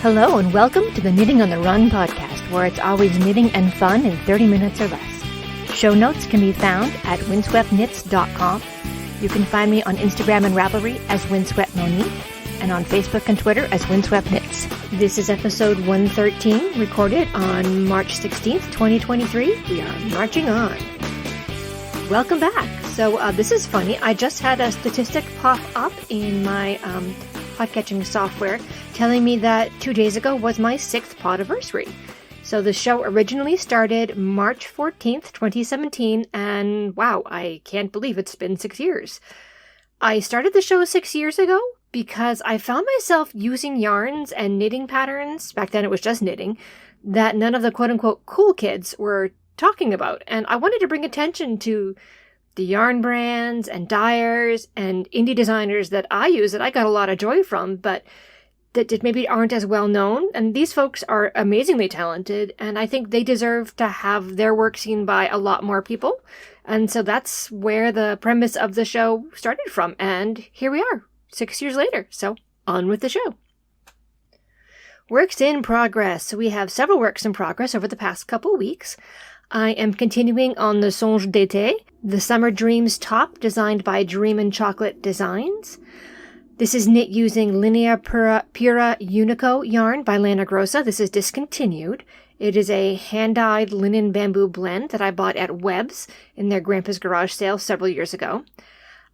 Hello and welcome to the Knitting on the Run podcast, where it's always knitting and fun in 30 minutes or less. Show notes can be found at windsweptknits.com. You can find me on Instagram and Ravelry as windsweptmonique, and on Facebook and Twitter as windsweptknits. This is episode 113, recorded on March 16th, 2023. We are marching on. Welcome back. So this is funny. I just had a statistic pop up in my podcatching software telling me that 2 days ago was my 6th podiversary. So the show originally started March 14th, 2017, and wow, I can't believe it's been 6 years. I started the show 6 years ago because I found myself using yarns and knitting patterns, back then it was just knitting, that none of the quote-unquote cool kids were talking about. And I wanted to bring attention to the yarn brands and dyers and indie designers that I use that I got a lot of joy from, but that maybe aren't as well known. And these folks are amazingly talented, and I think they deserve to have their work seen by a lot more people. And so that's where the premise of the show started from. And here we are, 6 years later. So on with the show. Works in progress. So we have several works in progress over the past couple weeks. I am continuing on the Songe d'été, the Summer Dreams top designed by Dream and Chocolate Designs. This is knit using Linea Pura Unico yarn by Lana Grossa. This is discontinued. It is a hand-dyed linen bamboo blend that I bought at Webb's in their Grandpa's Garage sale several years ago.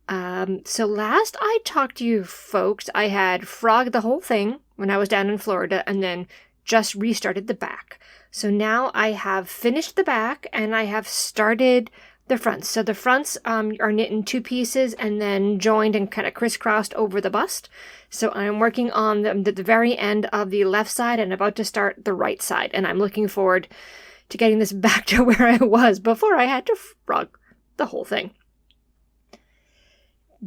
So last I talked to you folks, I had frogged the whole thing when I was down in Florida and then just restarted the back. So now I have finished the back and I have started the fronts. So the fronts are knit in two pieces and then joined and kind of crisscrossed over the bust. So I'm working on the very end of the left side and about to start the right side. And I'm looking forward to getting this back to where I was before I had to frog the whole thing.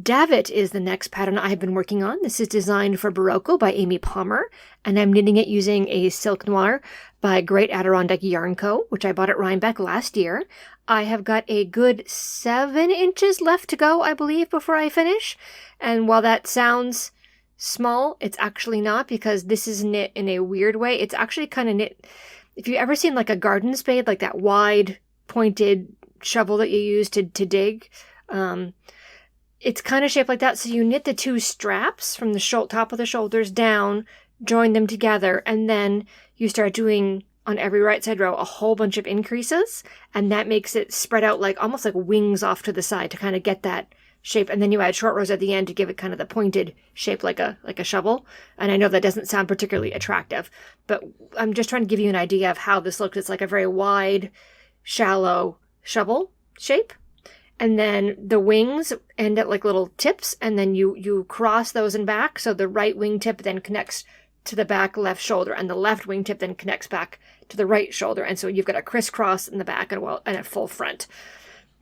Davit is the next pattern I've been working on. This is designed for Berroco by Amy Palmer, and I'm knitting it using a Silk Noir by Great Adirondack Yarn Co., which I bought at Rhinebeck last year. I have got a good 7 inches left to go, I believe, before I finish. And while that sounds small, it's actually not, because this is knit in a weird way. It's actually kind of knit. If you've ever seen like a garden spade, like that wide pointed shovel that you use to dig, it's kind of shaped like that. So you knit the two straps from the top of the shoulders down, join them together, and then you start doing on every right side row a whole bunch of increases, and that makes it spread out like almost like wings off to the side to kind of get that shape. And then you add short rows at the end to give it kind of the pointed shape like a shovel. And I know that doesn't sound particularly attractive, but I'm just trying to give you an idea of how this looks. It's like a very wide, shallow shovel shape. And then the wings end at like little tips, and then you cross those and back. So the right wingtip then connects to the back left shoulder, and the left wingtip then connects back to the right shoulder. And so you've got a crisscross in the back and a full front.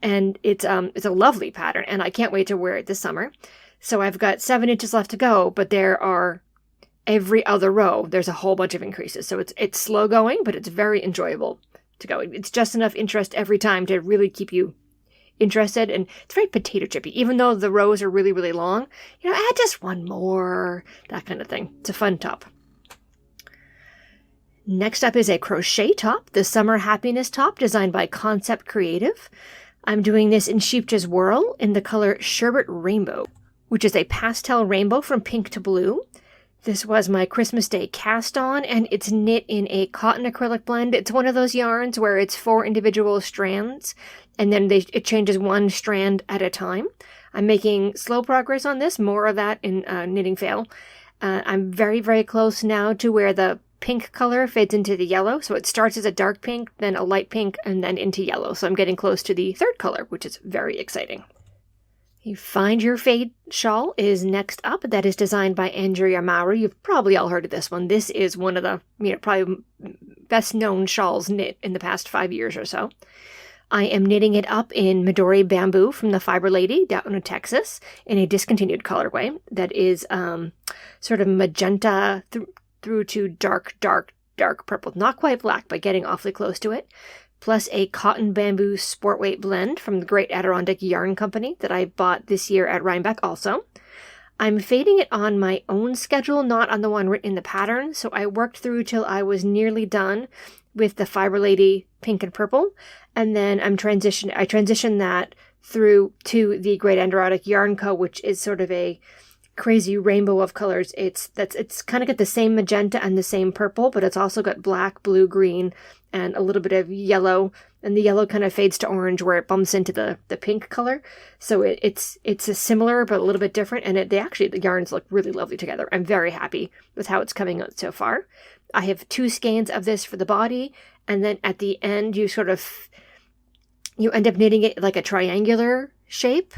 And it's a lovely pattern, and I can't wait to wear it this summer. So I've got 7 inches left to go, but there are every other row, there's a whole bunch of increases. So it's slow going, but it's very enjoyable to go. It's just enough interest every time to really keep you interested, and it's very potato chippy. Even though the rows are really, really long, add just one more, that kind of thing. It's a fun top. Next up is a crochet top, the Summer Happiness top designed by Concept Creative. I'm doing this in Scheepjes Whirl in the color Sherbert Rainbow, which is a pastel rainbow from pink to blue. This was my Christmas Day cast on, and it's knit in a cotton acrylic blend. It's one of those yarns where it's 4 individual strands, and then it changes one strand at a time. I'm making slow progress on this, more of that in Knitting Fail. I'm very, very close now to where the pink color fades into the yellow. So it starts as a dark pink, then a light pink, and then into yellow. So I'm getting close to the third color, which is very exciting. The Find Your Fade shawl is next up. That is designed by Andrea Mowry. You've probably all heard of this one. This is one of the probably best known shawls knit in the past 5 years or so. I am knitting it up in Midori Bamboo from the Fiber Lady down in Texas in a discontinued colorway that is sort of magenta through to dark purple. Not quite black, but getting awfully close to it. Plus a cotton bamboo sportweight blend from the Great Adirondack Yarn Company that I bought this year at Rhinebeck also. I'm fading it on my own schedule, not on the one written in the pattern. So I worked through till I was nearly done with the Fiber Lady pink and purple. And then I transitioned that through to the Great Adirondack Yarn Co, which is sort of a crazy rainbow of colors. It's kind of got the same magenta and the same purple, but it's also got black, blue, green, and a little bit of yellow. And the yellow kind of fades to orange where it bumps into the pink color. So it's a similar but a little bit different. And the yarns look really lovely together. I'm very happy with how it's coming out so far. I have 2 skeins of this for the body. And then at the end, you end up knitting it like a triangular shape.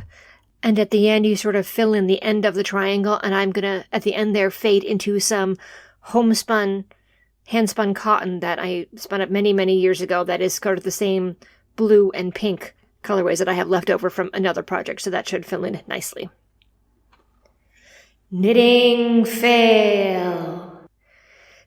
And at the end, you sort of fill in the end of the triangle. And I'm going to, at the end there, fade into some homespun, hand-spun cotton that I spun up many, many years ago that is sort of the same blue and pink colorways that I have left over from another project. So that should fill in nicely. Knitting fail.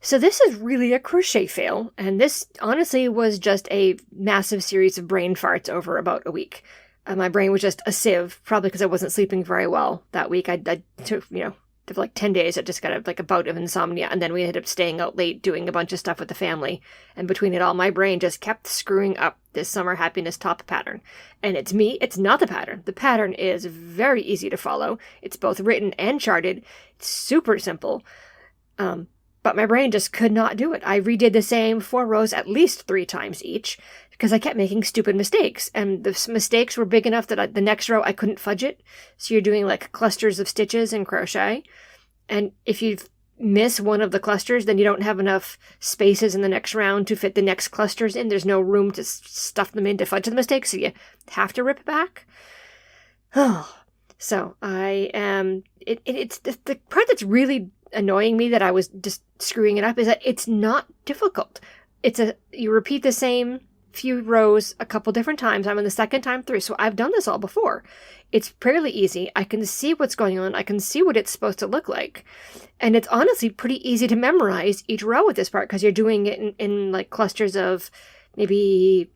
So this is really a crochet fail. And this honestly was just a massive series of brain farts over about a week. My brain was just a sieve, probably because I wasn't sleeping very well that week. I took, for like 10 days, I just got a bout of insomnia, and then we ended up staying out late doing a bunch of stuff with the family. And between it all, my brain just kept screwing up this summer happiness top pattern. And it's me, it's not the pattern. The pattern is very easy to follow. It's both written and charted. It's super simple. But my brain just could not do it. I redid the same 4 rows at least 3 times each because I kept making stupid mistakes. And the mistakes were big enough that the next row I couldn't fudge it. So you're doing like clusters of stitches in crochet. And if you miss one of the clusters, then you don't have enough spaces in the next round to fit the next clusters in. There's no room to stuff them in to fudge the mistakes. So you have to rip back. So I am... It's the part that's really annoying me that I was just screwing it up is that it's not difficult. You repeat the same few rows a couple different times. I'm on the second time through, so I've done this all before. It's fairly easy. I can see what's going on. I can see what it's supposed to look like. And it's honestly pretty easy to memorize each row with this part because you're doing it in like clusters of maybe,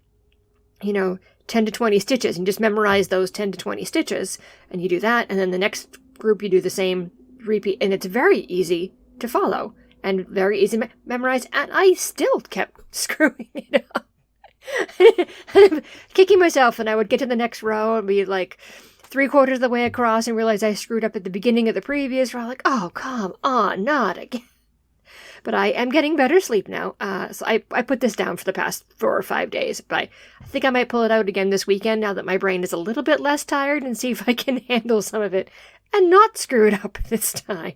10 to 20 stitches. And you just memorize those 10 to 20 stitches and you do that. And then the next group you do the same repeat, and it's very easy to follow and very easy to memorize, and I still kept screwing it up. I'm kicking myself, and I would get to the next row and be like 3/4 of the way across and realize I screwed up at the beginning of the previous row. Like, oh, come on, not again. But I am getting better sleep now, so I put this down for the past 4 or 5 days, but I think I might pull it out again this weekend now that my brain is a little bit less tired and see if I can handle some of it and not screw it up this time.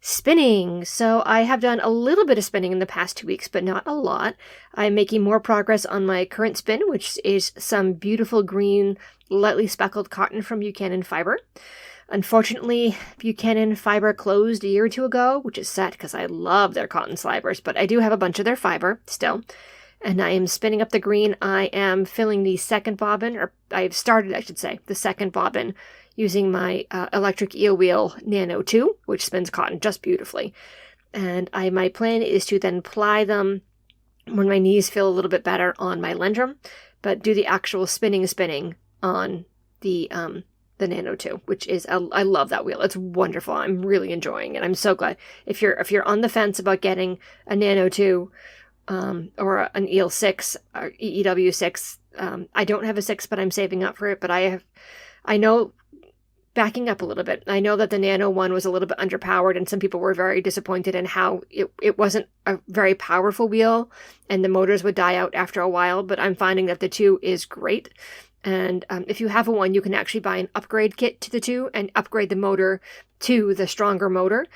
Spinning. So I have done a little bit of spinning in the past 2 weeks, but not a lot. I'm making more progress on my current spin, which is some beautiful green, lightly speckled cotton from Buchanan Fiber. Unfortunately, Buchanan Fiber closed a year or 2 ago, which is sad because I love their cotton slivers, but I do have a bunch of their fiber still. And I am spinning up the green. I am filling the second bobbin, or I've started, I should say, the second bobbin using my electric eel wheel Nano 2, which spins cotton just beautifully. And my plan is to then ply them when my knees feel a little bit better on my Lendrum, but do the actual spinning on the Nano 2, which is, I love that wheel. It's wonderful. I'm really enjoying it. I'm so glad. If you're on the fence about getting a Nano 2, or an EL 6 or EEW 6. I don't have a 6, but I'm saving up for it. But I know, backing up a little bit, I know that the Nano one was a little bit underpowered, and some people were very disappointed in how it wasn't a very powerful wheel, and the motors would die out after a while. But I'm finding that the 2 is great. And if you have a 1, you can actually buy an upgrade kit to the 2 and upgrade the motor to the stronger motor.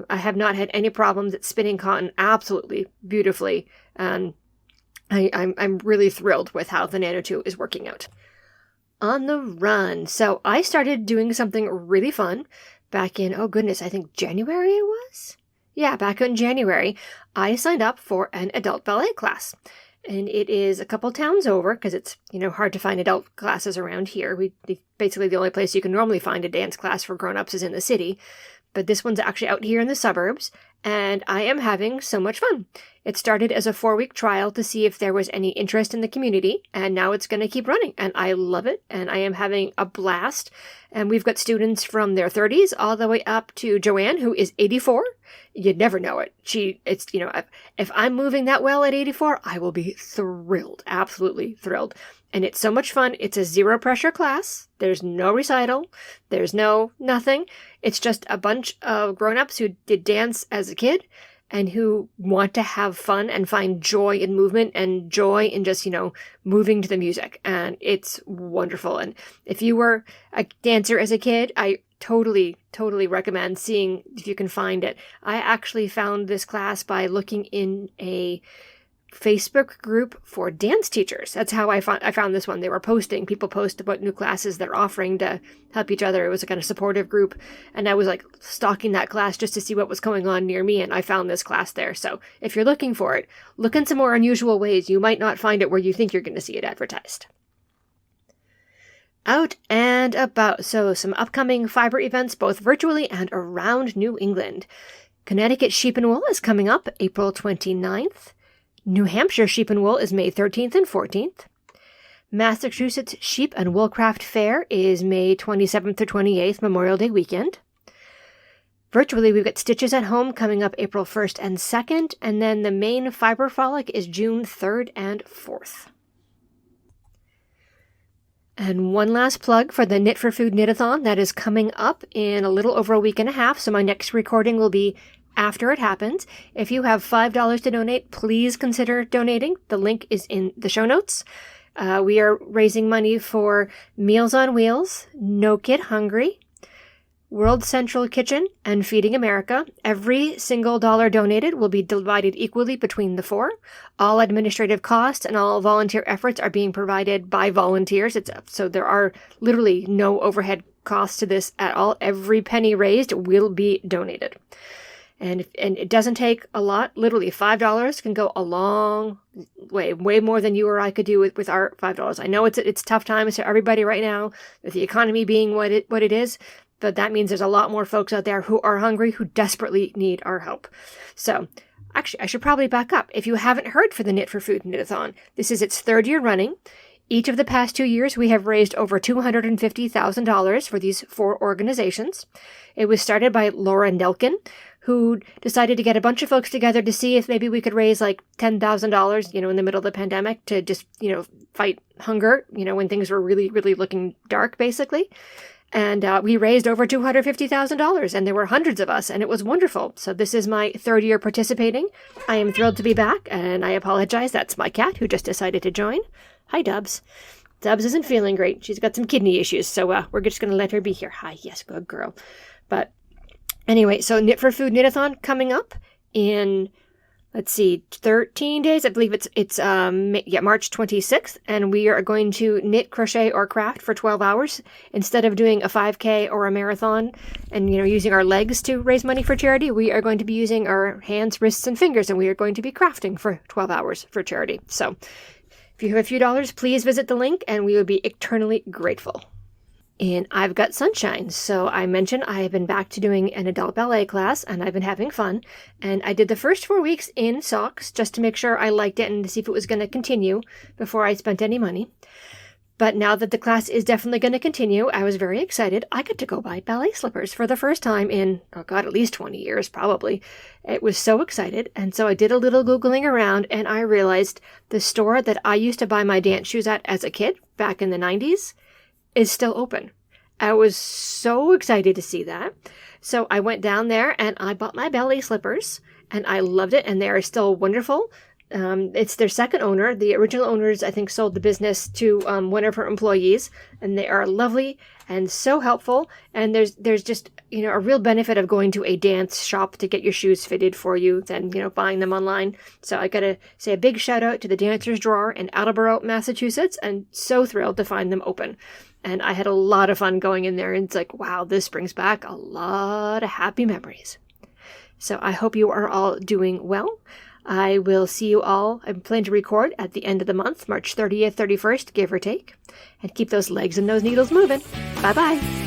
I have not had any problems. It's spinning cotton absolutely beautifully. I'm really thrilled with how the Nano 2 is working out. On the run. So I started doing something really fun back in, oh goodness, I think January it was? Yeah, back in January, I signed up for an adult ballet class. And it is a couple towns over because it's, hard to find adult classes around here. Basically the only place you can normally find a dance class for grown-ups is in the city. but this one's actually out here in the suburbs, and I am having so much fun. It started as a 4-week trial to see if there was any interest in the community, and now it's going to keep running, and I love it, and I am having a blast. And we've got students from their 30s all the way up to Joanne, who is 84. You'd never know it. If I'm moving that well at 84, I will be thrilled, absolutely thrilled. And it's so much fun. It's a zero pressure class. There's no recital. There's no nothing. It's just a bunch of grown-ups who did dance as a kid and who want to have fun and find joy in movement and joy in just, moving to the music. And it's wonderful. And if you were a dancer as a kid, I totally recommend seeing if you can find it. I actually found this class by looking in a Facebook group for dance teachers. That's how I found this one. They were people post about new classes they're offering to help each other. It was a kind of supportive group, and I was like stalking that class just to see what was going on near me, and I found this class there. So if you're looking for it, look in some more unusual ways. You might not find it where you think you're going to see it advertised. Out and about. So some upcoming fiber events, both virtually and around New England. Connecticut Sheep and Wool is coming up April 29th. New Hampshire Sheep and Wool is May 13th and 14th. Massachusetts Sheep and Woolcraft Fair is May 27th to 28th, Memorial Day weekend. Virtually, we've got Stitches at Home coming up April 1st and 2nd, and then the main Fiber Frolic is June 3rd and 4th. And one last plug for the Knit for Food Knitathon that is coming up in a little over a week and a half, so my next recording will be after it happens. If you have $5 to donate, please consider donating. The link is in the show notes. We are raising money for Meals on Wheels, No Kid Hungry, World Central Kitchen, and Feeding America. Every single dollar donated will be divided equally between the 4. All administrative costs and all volunteer efforts are being provided by volunteers. So there are literally no overhead costs to this at all. Every penny raised will be donated. And it doesn't take a lot. Literally, $5 can go a long way, way more than you or I could do with our $5. I know it's tough times for everybody right now, with the economy being what it is, but that means there's a lot more folks out there who are hungry, who desperately need our help. So, actually, I should probably back up. If you haven't heard for the Knit for Food Knitathon, this is its 3rd year running. Each of the past 2 years, we have raised over $250,000 for these 4 organizations. It was started by Laura Nelkin, who decided to get a bunch of folks together to see if maybe we could raise like $10,000, in the middle of the pandemic to just, fight hunger, when things were really, really looking dark, basically. And we raised over $250,000, and there were hundreds of us, and it was wonderful. So this is my 3rd year participating. I am thrilled to be back, and I apologize. That's my cat who just decided to join. Hi, Dubs. Dubs isn't feeling great. She's got some kidney issues, so we're just going to let her be here. Hi, yes, good girl. But anyway, so Knit for Food Knitathon coming up in, 13 days. I believe it's March 26th, and we are going to knit, crochet, or craft for 12 hours instead of doing a 5K or a marathon and using our legs to raise money for charity. We are going to be using our hands, wrists, and fingers, and we are going to be crafting for 12 hours for charity. So if you have a few dollars, please visit the link, and we would be eternally grateful. And I've got sunshine. So I mentioned I have been back to doing an adult ballet class, and I've been having fun. And I did the first 4 weeks in socks just to make sure I liked it and to see if it was going to continue before I spent any money. But now that the class is definitely going to continue, I was very excited. I got to go buy ballet slippers for the first time in, at least 20 years, probably. It was so excited. And so I did a little Googling around, and I realized the store that I used to buy my dance shoes at as a kid back in the 90s is still open. I was so excited to see that. So I went down there and I bought my ballet slippers, and I loved it, and they are still wonderful. It's their second owner. The original owners, I think, sold the business to one of her employees, and they are lovely and so helpful. And there's just, a real benefit of going to a dance shop to get your shoes fitted for you than, buying them online. So I got to say a big shout out to the Dancer's Drawer in Attleboro, Massachusetts, and so thrilled to find them open. And I had a lot of fun going in there, and it's like, wow, this brings back a lot of happy memories. So I hope you are all doing well. I will see you all. I plan to record at the end of the month, March 30th, 31st, give or take. And keep those legs and those needles moving. Bye-bye.